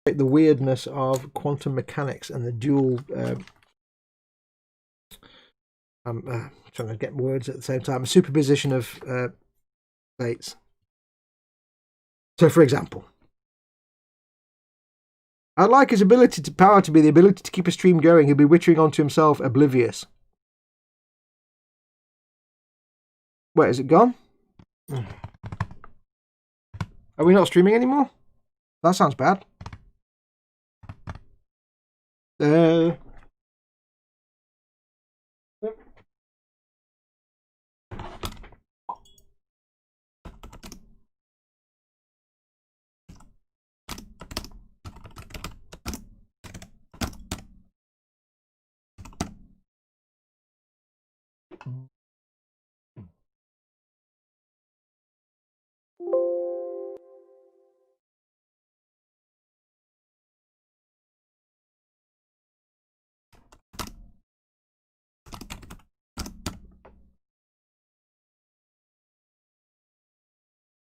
the weirdness of quantum mechanics and the dual I'm trying to get words at the same time, a superposition of states. So for example, I'd like his ability to power to be the ability to keep a stream going. He'll be wittering onto himself, oblivious. Wait, is it gone? Are we not streaming anymore? That sounds bad.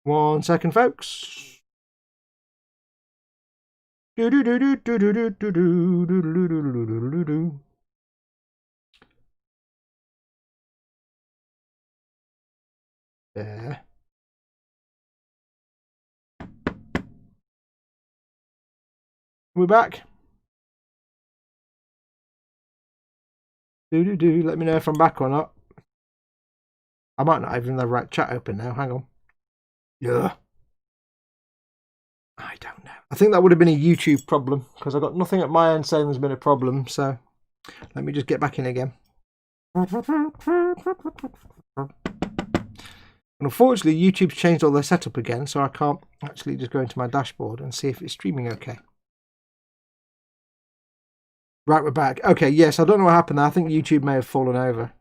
One second, folks. There. We're back. Let me know if I'm back or not. I might not even have the right chat open now. Hang on. Yeah. I don't know. I think that would have been a YouTube problem because I got nothing at my end saying there's been a problem. So let me just get back in again. And unfortunately, YouTube's changed all their setup again, so I can't actually just go into my dashboard and see if it's streaming okay. Right, we're back. Okay, yes, I don't know what happened there. I think YouTube may have fallen over.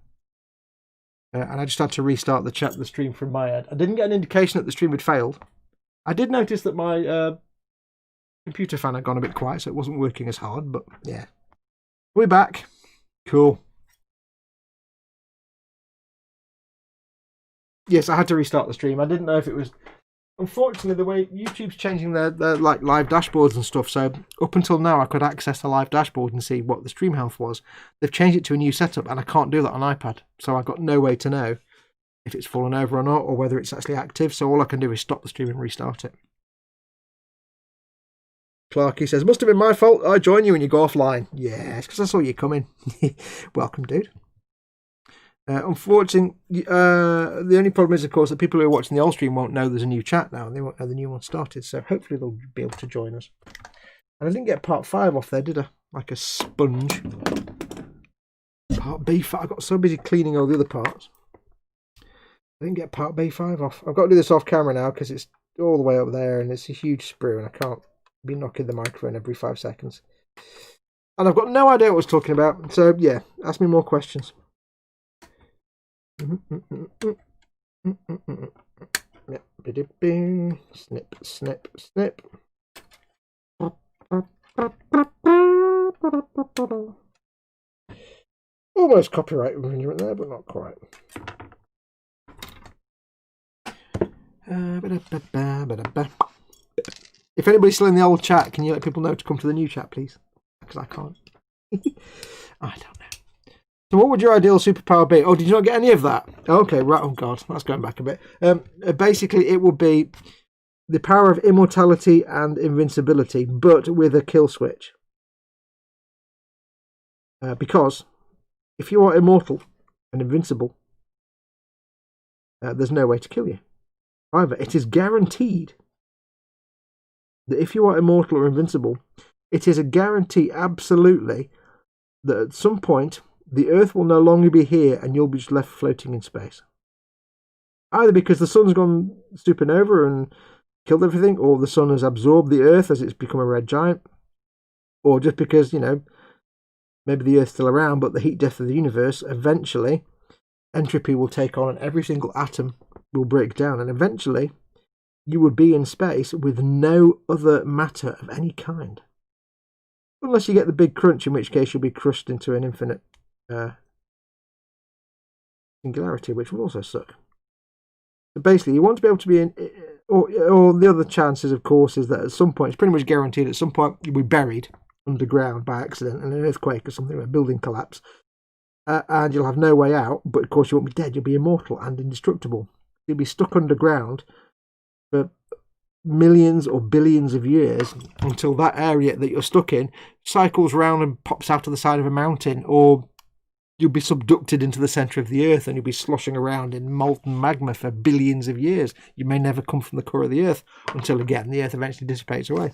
And I just had to restart the stream from my end. I didn't get an indication that the stream had failed. I did notice that my computer fan had gone a bit quiet, so it wasn't working as hard, but yeah. We're back. Cool. Yes, I had to restart the stream. I didn't know if it was... Unfortunately, the way YouTube's changing their like live dashboards and stuff, so up until now I could access the live dashboard and see what the stream health was. They've changed it to a new setup, and I can't do that on iPad, so I've got no way to know if it's fallen over or not, or whether it's actually active, so all I can do is stop the stream and restart it. Clarky says, must have been my fault. I join you when you go offline. Yeah, it's because I saw you coming. Welcome, dude. Unfortunately, the only problem is, of course, that people who are watching the old stream won't know there's a new chat now, and they won't know the new one started, so hopefully they'll be able to join us. And I didn't get part 5 off there, did I? Like a sponge. Part B5, I got so busy cleaning all the other parts. I didn't get part B5 off. I've got to do this off camera now, because it's all the way up there, and it's a huge sprue, and I can't be knocking the microphone every 5 seconds. And I've got no idea what I was talking about, so yeah, ask me more questions. Snip, snip, snip. Almost copyright infringement there, but not quite. If anybody's still in the old chat, can you let people know to come to the new chat, please? Because I can't. I don't know. So what would your ideal superpower be? Oh, did you not get any of that? Okay, right. Oh, God. That's going back a bit. Basically, it would be the power of immortality and invincibility, but with a kill switch. Because if you are immortal and invincible, there's no way to kill you. However, it is guaranteed that if you are immortal or invincible, it is a guarantee absolutely that at some point the Earth will no longer be here and you'll be just left floating in space. Either because the sun's gone supernova and killed everything, or the sun has absorbed the Earth as it's become a red giant, or just because, you know, maybe the Earth's still around, but the heat death of the universe, eventually entropy will take on and every single atom will break down, and eventually you would be in space with no other matter of any kind. Unless you get the big crunch, in which case you'll be crushed into an infinite singularity, which will also suck. So basically, you want to be able to be or the other chances, of course, is that at some point, it's pretty much guaranteed at some point you'll be buried underground by accident in an earthquake or something, a building collapse, and you'll have no way out. But of course, you won't be dead. You'll be immortal and indestructible. You'll be stuck underground for millions or billions of years until that area that you're stuck in cycles round and pops out of the side of a mountain, or you'll be subducted into the centre of the earth and you'll be sloshing around in molten magma for billions of years. You may never come from the core of the earth until, again, the earth eventually dissipates away,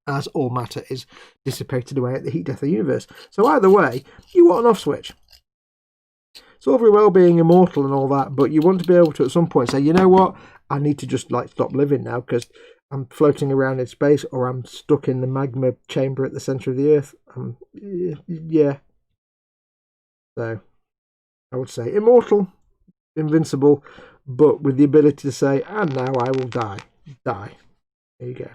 as all matter is dissipated away at the heat death of the universe. So either way, you want an off switch. It's all very well being immortal and all that, but you want to be able to at some point say, you know what, I need to just stop living now because I'm floating around in space, or I'm stuck in the magma chamber at the centre of the earth. Yeah. So I would say immortal, invincible, but with the ability to say, and now I will die. There you go.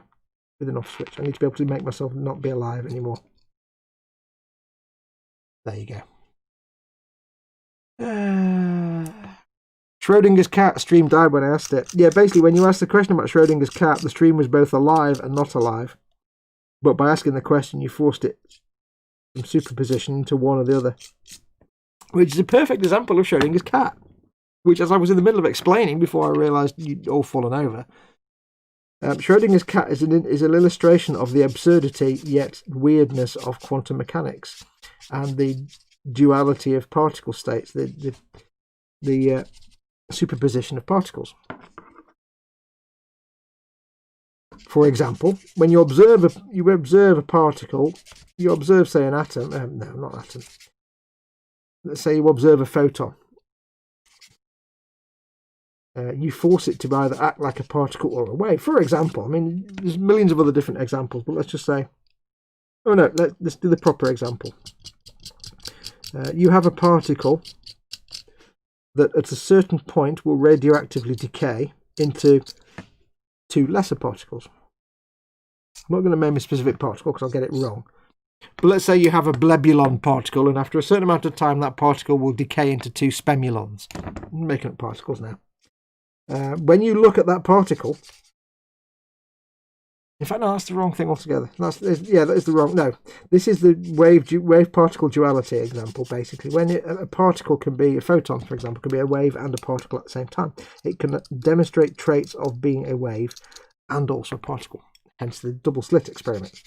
With an off switch. I need to be able to make myself not be alive anymore. There you go. Schrodinger's cat stream died when I asked it. Yeah, basically when you asked the question about Schrodinger's cat, the stream was both alive and not alive. But by asking the question, you forced it from superposition into one or the other. Which is a perfect example of Schrodinger's cat. Which, as I was in the middle of explaining before I realised you'd all fallen over, Schrodinger's cat is an illustration of the absurdity yet weirdness of quantum mechanics and the duality of particle states, the superposition of particles. For example, when you observe a particle, you observe, say, an atom. No, not atom. Let's say you observe a photon. You force it to either act like a particle or a wave. For example, I mean, there's millions of other different examples, but let's just say, oh no, let's do the proper example. You have a particle that at a certain point will radioactively decay into two lesser particles. I'm not going to name a specific particle because I'll get it wrong. But let's say you have a blebulon particle, and after a certain amount of time, that particle will decay into two spemulons. I'm making up particles now. When you look at that particle, in fact, no, that's the wrong thing altogether. That is the wrong. No, this is the wave particle duality example. Basically, when a particle can be a photon, for example, can be a wave and a particle at the same time. It can demonstrate traits of being a wave and also a particle. Hence the double slit experiment.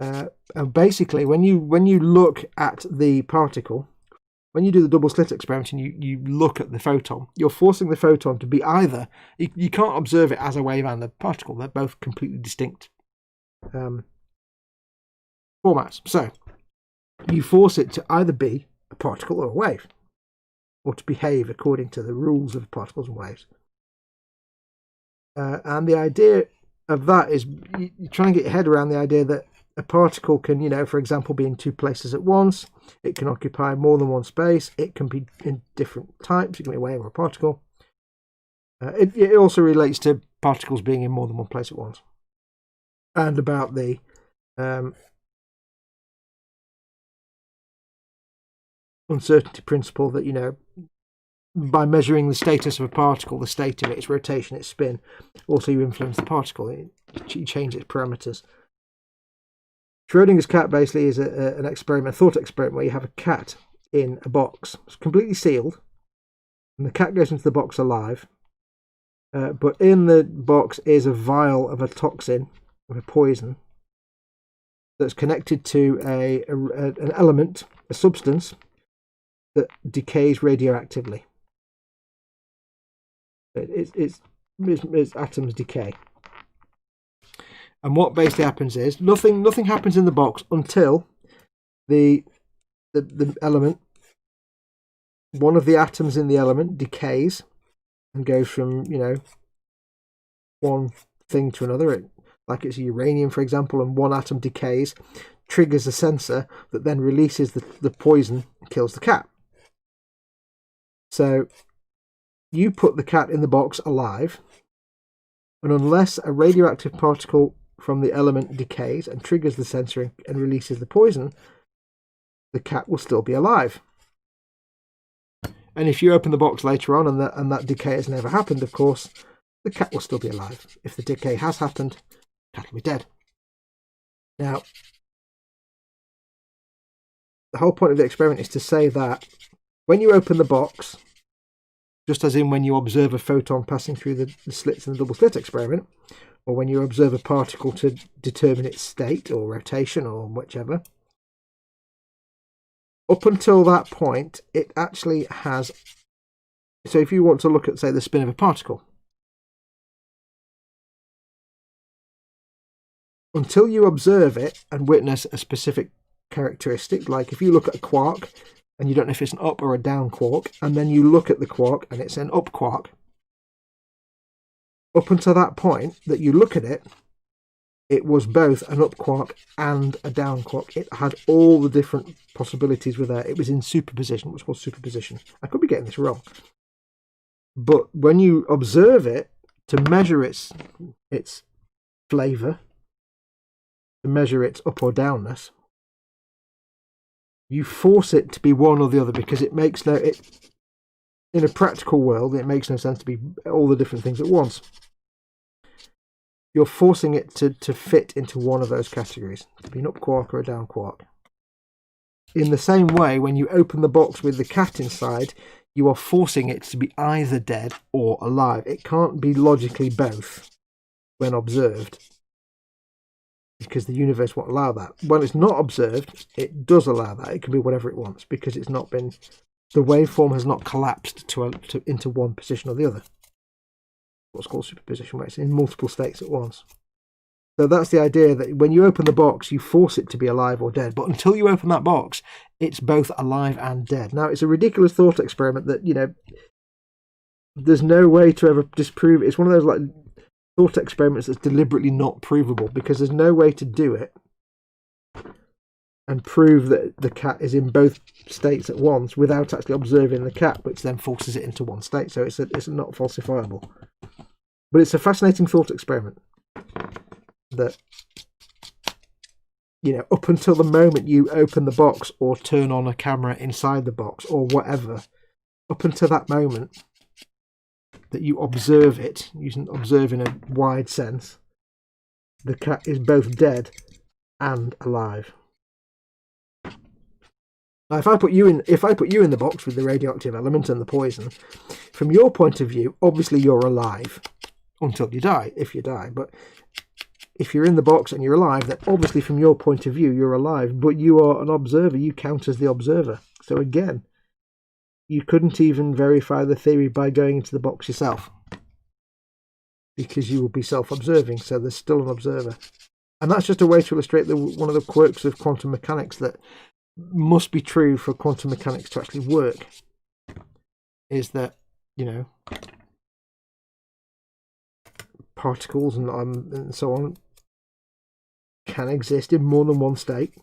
And basically, when you look at the particle, when you do the double slit experiment and you look at the photon, you're forcing the photon to be either, you can't observe it as a wave and a particle. They're both completely distinct formats. So you force it to either be a particle or a wave, or to behave according to the rules of particles and waves. And the idea of that is you try and get your head around the idea that a particle can, for example, be in two places at once. It can occupy more than one space. It can be in different types. It can be a wave or a particle. It also relates to particles being in more than one place at once. And about the uncertainty principle that, by measuring the status of a particle, the state of it, its rotation, its spin, also you influence the particle. You change its parameters. Schrodinger's cat basically is an experiment, a thought experiment, where you have a cat in a box. It's completely sealed, and the cat goes into the box alive. But in the box is a vial of a toxin, of a poison, that's connected to an element, a substance, that decays radioactively. Its atoms decay. And what basically happens is nothing happens in the box until the element, one of the atoms in the element decays and goes from one thing to another. Like it's uranium, for example, and one atom decays, triggers a sensor that then releases the poison and kills the cat. So you put the cat in the box alive, and unless a radioactive particle from the element decays and triggers the sensor and releases the poison, the cat will still be alive. And if you open the box later on and that decay has never happened, of course, the cat will still be alive. If the decay has happened, the cat will be dead. Now, the whole point of the experiment is to say that when you open the box, just as in when you observe a photon passing through the slits in the double slit experiment, or when you observe a particle to determine its state or rotation or whichever, up until that point, it actually has... So if you want to look at, say, the spin of a particle, until you observe it and witness a specific characteristic, like if you look at a quark and you don't know if it's an up or a down quark, and then you look at the quark and it's an up quark, up until that point that you look at it, it was both an up quark and a down quark. It had all the different possibilities with there. It was in superposition, what's called superposition. I could be getting this wrong. But when you observe it, to measure its flavour, to measure its up or downness, you force it to be one or the other, because it makes no... in a practical world, it makes no sense to be all the different things at once. You're forcing it to fit into one of those categories, to be an up quark or a down quark. In the same way, when you open the box with the cat inside, you are forcing it to be either dead or alive. It can't be logically both when observed, because the universe won't allow that. When it's not observed, it does allow that. It can be whatever it wants, because it's not been... the waveform has not collapsed into one position or the other. What's called superposition, where it's in multiple states at once. So that's the idea, that when you open the box, you force it to be alive or dead. But until you open that box, it's both alive and dead. Now, it's a ridiculous thought experiment that, you know, there's no way to ever disprove it. It's one of those like thought experiments that's deliberately not provable, because there's no way to do it and prove that the cat is in both states at once without actually observing the cat, which then forces it into one state. So it's not falsifiable. But it's a fascinating thought experiment that, you know, up until the moment you open the box or turn on a camera inside the box or whatever, up until that moment that you observe it, using observe in a wide sense, the cat is both dead and alive. Now, if I put you in the box with the radioactive element and the poison, from your point of view, obviously you're alive until you die, if you die. But if you're in the box and you're alive, then obviously from your point of view, you're alive. But you are an observer. You count as the observer. So again, you couldn't even verify the theory by going into the box yourself, because you will be self-observing. So there's still an observer. And that's just a way to illustrate one of the quirks of quantum mechanics that must be true for quantum mechanics to actually work, is that, you know, particles and so on can exist in more than one state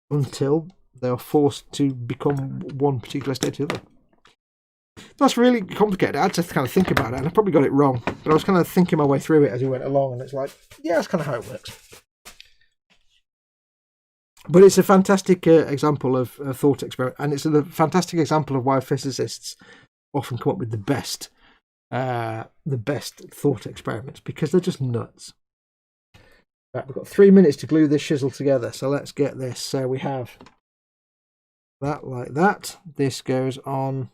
until they are forced to become one particular state or the other. That's really complicated. I had to kind of think about it, and I probably got it wrong, but I was kind of thinking my way through it as we went along, and it's like, yeah, that's kind of how it works. But it's a fantastic example of a thought experiment, and it's a fantastic example of why physicists often come up with the best thought experiments, because they're just nuts. Right, we've got 3 minutes to glue this shizzle together, so let's get this. So we have that like that. This goes on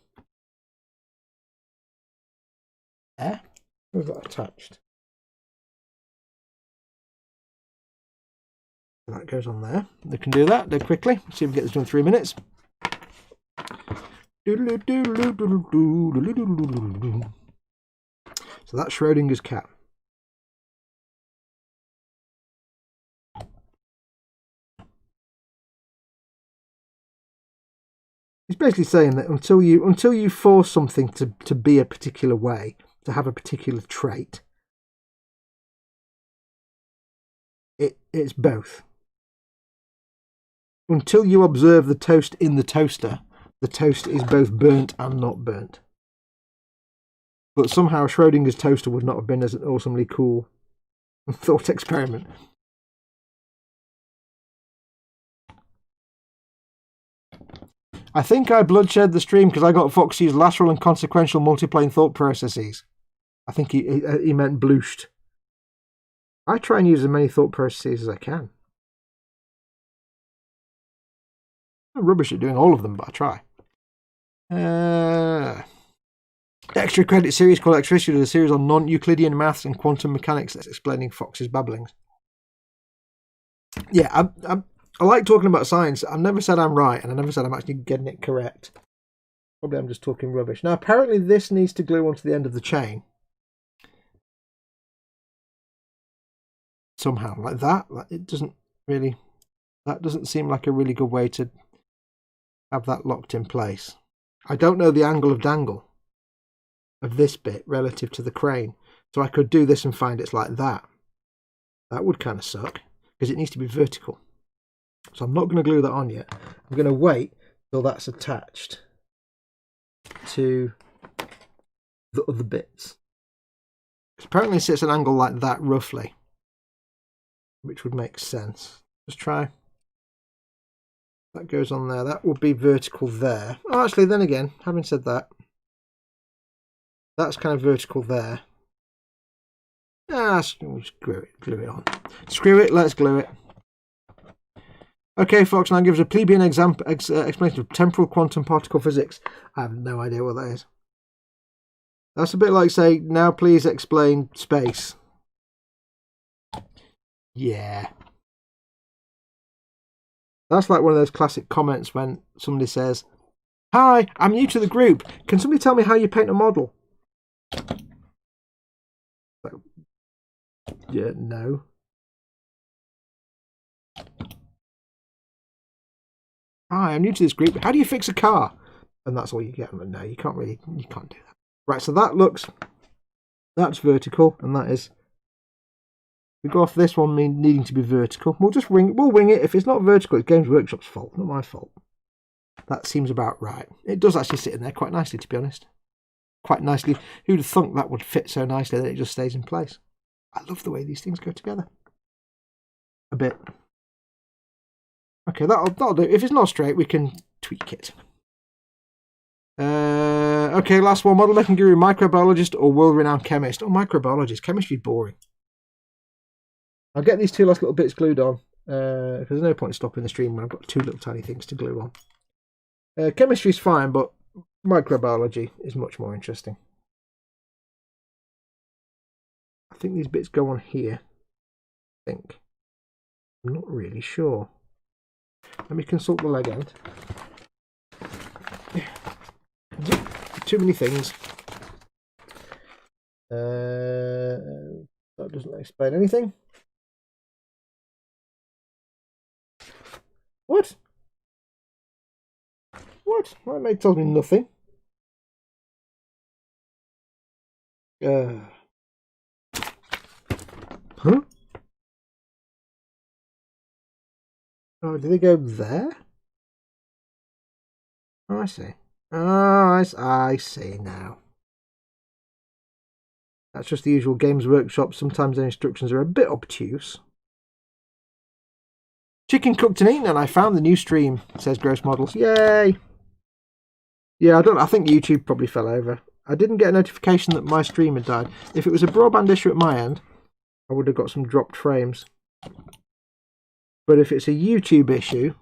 there. We've got attached. That goes on there. They can do that. Do quickly. See if we get this done in 3 minutes. So that's Schrodinger's cat. He's basically saying that until you force something to be a particular way, to have a particular trait, it's both. Until you observe the toast in the toaster is both burnt and not burnt. But somehow Schrodinger's toaster would not have been as an awesomely cool thought experiment. I think I bloodshed the stream because I got Foxy's lateral and consequential multiplane thought processes. I think he meant blooshed. I try and use as many thought processes as I can. I'm rubbish at doing all of them, but I try. Extra credit series called Extricity, a series on non-Euclidean maths and quantum mechanics that's explaining Fox's babblings. Yeah, I like talking about science. I've never said I'm right, and I never said I'm actually getting it correct. Probably I'm just talking rubbish. Now, apparently this needs to glue onto the end of the chain. Somehow, like that. It doesn't really... That doesn't seem like a really good way to have that locked in place. I don't know the angle of dangle of this bit relative to the crane. So I could do this and find it's like that. That would kind of suck, because it needs to be vertical. So I'm not going to glue that on yet. I'm going to wait till that's attached to the other bits. Apparently it sits at an angle like that, roughly, which would make sense. Just try. That goes on there. That would be vertical there. Oh, actually, then again, having said that, that's kind of vertical there. Ah, screw it, glue it on. Screw it, let's glue it. Okay, Fox now gives a plebeian explanation of temporal quantum particle physics. I have no idea what that is. That's a bit like saying, now please explain space. Yeah. That's like one of those classic comments when somebody says, "Hi, I'm new to the group. Can somebody tell me how you paint a model?" So, yeah, no. "Hi, I'm new to this group. How do you fix a car?" And that's all you get. No, you can't do that. Right, so that's vertical, and that is, we go off this one needing to be vertical. We'll wing it. If it's not vertical, it's Games Workshop's fault, not my fault. That seems about right. It does actually sit in there quite nicely, to be honest. Quite nicely. Who'd have thunk that would fit so nicely that it just stays in place? I love the way these things go together. A bit. Okay, that'll do. If it's not straight, we can tweak it. Okay, last one. Model making guru, microbiologist or world-renowned chemist? Oh, microbiologist. Chemistry's boring. I'll get these two last little bits glued on. Because there's no point in stopping the stream when I've got two little tiny things to glue on. Chemistry's fine, but microbiology is much more interesting. I think these bits go on here. I think. I'm not really sure. Let me consult the leg end. Too many things. That doesn't explain anything. What? What? That mate tells me nothing. Huh? Oh, do they go there? Oh, I see. Oh, I see now. That's just the usual Games Workshop. Sometimes their instructions are a bit obtuse. Chicken cooked and eaten, and I found the new stream, says Gross Models. Yay! Yeah, I think YouTube probably fell over. I didn't get a notification that my stream had died. If it was a broadband issue at my end, I would have got some dropped frames. But if it's a YouTube issue,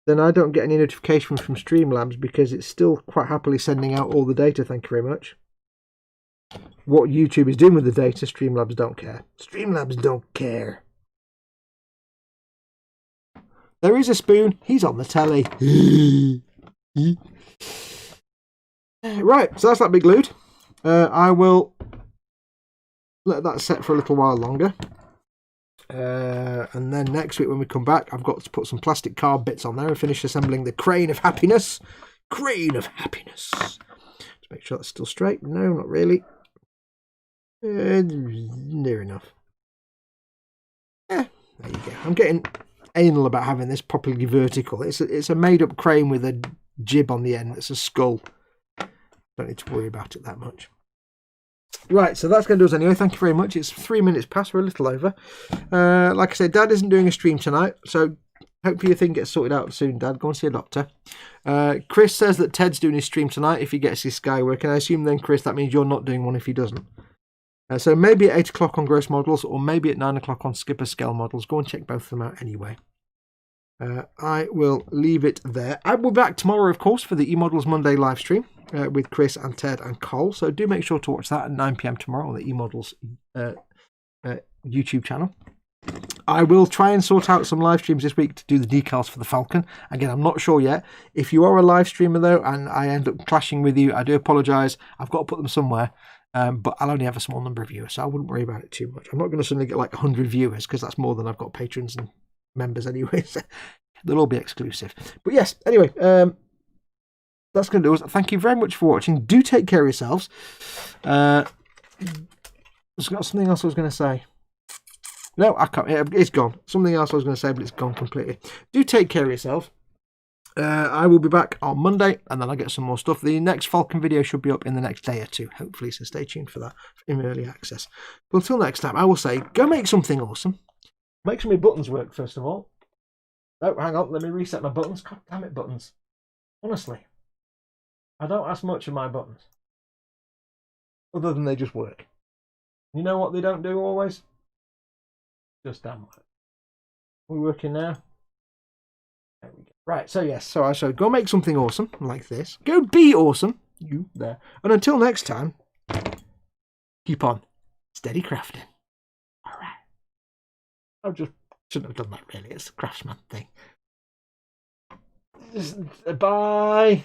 then I don't get any notification from Streamlabs because it's still quite happily sending out all the data, thank you very much. What YouTube is doing with the data, Streamlabs don't care. Streamlabs don't care. There is a spoon. He's on the telly. Right, so that's that big glued. I will let that set for a little while longer. And then next week when we come back, I've got to put some plastic card bits on there and finish assembling the crane of happiness. Crane of happiness. Just make sure that's still straight. No, not really. Near enough. There you go. I'm getting anal about having this properly vertical. It's a made-up crane with a jib on the end. It's a skull. Don't need to worry about it that much. Right, so that's going to do us anyway. Thank you very much. It's 3 minutes past. We're a little over. Like I said, Dad isn't doing a stream tonight, so hopefully your thing gets sorted out soon, Dad. Go and see a doctor. Chris says that Ted's doing his stream tonight if he gets his Sky working. I assume then, Chris, that means you're not doing one if he doesn't. So maybe at 8 o'clock on Gross Models, or maybe at 9 o'clock on Skipper Scale Models. Go and check both of them out anyway. I will leave it there. I will be back tomorrow, of course, for the eModels Monday live stream with Chris and Ted and Cole. So do make sure to watch that at 9 PM tomorrow on the eModels YouTube channel. I will try and sort out some live streams this week to do the decals for the Falcon. Again, I'm not sure yet. If you are a live streamer, though, and I end up clashing with you, I do apologise. I've got to put them somewhere. But I'll only have a small number of viewers, so I wouldn't worry about it too much. I'm not going to suddenly get like 100 viewers, because that's more than I've got patrons and members anyway. So they'll all be exclusive. But yes, anyway, that's going to do us. Thank you very much for watching. Do take care of yourselves. I've got something else I was going to say. No, I can't. It's gone. Something else I was going to say, but it's gone completely. Do take care of yourself. I will be back on Monday, and then I'll get some more stuff. The next Falcon video should be up in the next day or two, hopefully, so stay tuned for that in early access. But until next time, I will say, go make something awesome. Make some of my buttons work, first of all. Oh, hang on, let me reset my buttons. God damn it, buttons. Honestly, I don't ask much of my buttons, other than they just work. You know what they don't do always? Just damn work. We're working now. There we go. Right, so yes, so I shall go make something awesome like this. Go be awesome, you there. And until next time, keep on steady crafting. All right. I just shouldn't have done that really. It's the craftsman thing. Bye.